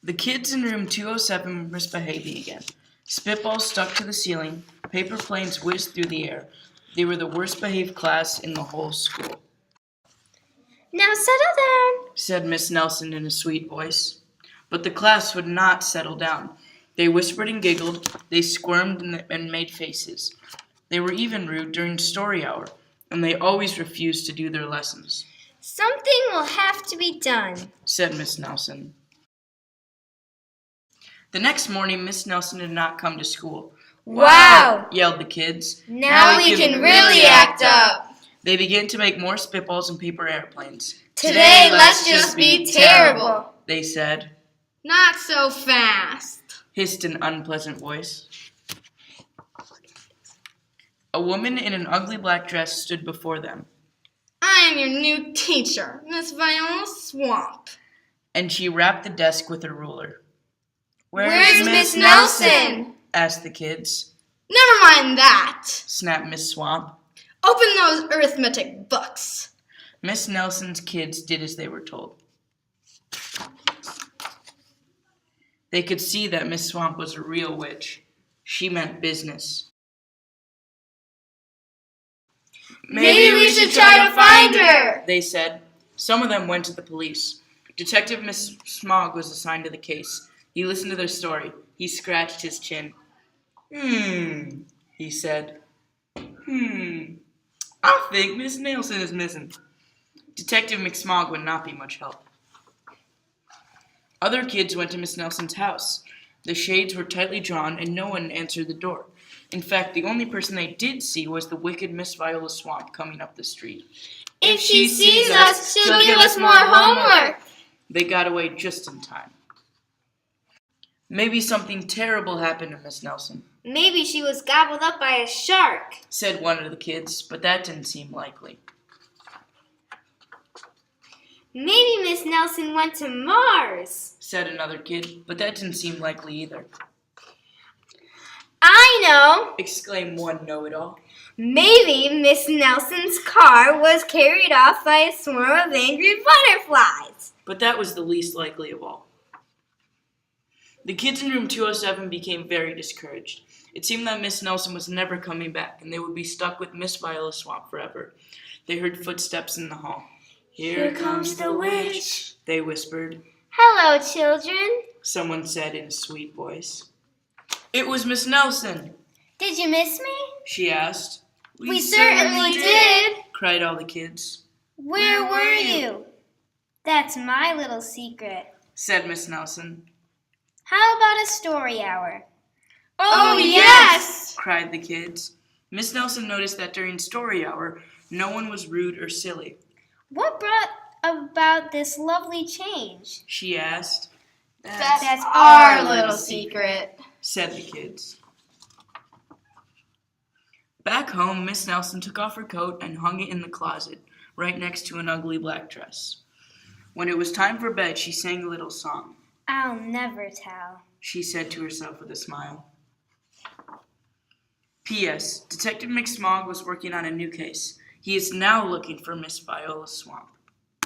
The kids in room 207 were misbehaving again. Spitballs stuck to the ceiling, paper planes whizzed through the air. They were the worst behaved class in the whole school. "Now settle down," said Miss Nelson in a sweet voice. But the class would not settle down. They whispered and giggled, they squirmed and made faces. They were even rude during story hour, and they always refused to do their lessons. "Something will have to be done," said Miss Nelson. The next morning, Miss Nelson did not come to school. "Wow!" yelled the kids. Now we can really act up. They began to make more spitballs and paper airplanes. "Today, let's just be terrible," they said. "Not so fast," hissed an unpleasant voice. A woman in an ugly black dress stood before them. "I am your new teacher, Miss Viola Swamp." And she rapped the desk with her ruler. "Where's Miss Nelson?" asked the kids. "Never mind that," snapped Miss Swamp. "Open those arithmetic books." Miss Nelson's kids did as they were told. They could see that Miss Swamp was a real witch. She meant business. "Maybe we should try to find her," they said. Some of them went to the police. Detective Miss Smog was assigned to the case. He listened to their story. He scratched his chin. He said. I think Miss Nelson is missing. Detective McSmog would not be much help. Other kids went to Miss Nelson's house. The shades were tightly drawn and no one answered the door. In fact, the only person they did see was the wicked Miss Viola Swamp coming up the street. "If she sees us, she'll give us more homework." They got away just in time. Maybe something terrible happened to Miss Nelson, "Maybe she was gobbled up by a shark," said one of the kids, but that didn't seem likely. "Maybe Miss Nelson went to Mars," said another kid, but that didn't seem likely either. "I know," exclaimed one know-it-all. "Maybe Miss Nelson's car was carried off by a swarm of angry butterflies." But that was the least likely of all. The kids in room 207 became very discouraged. It seemed that Miss Nelson was never coming back, and they would be stuck with Miss Viola Swamp forever. They heard footsteps in the hall. Here comes the witch, they whispered. "Hello, children," someone said in a sweet voice. It was Miss Nelson. "Did you miss me?" she asked. We certainly did," cried all the kids. "Where were you?" "That's my little secret," said Miss Nelson. "How about a story hour?" "Oh, yes!" cried the kids. Miss Nelson noticed that during story hour, no one was rude or silly. "What brought about this lovely change?" she asked. That's our little secret," said the kids. Back home, Miss Nelson took off her coat and hung it in the closet, right next to an ugly black dress. When it was time for bed, she sang a little song. "I'll never tell," she said to herself with a smile. P.S. Detective McSmog was working on a new case. He is now looking for Miss Viola Swamp.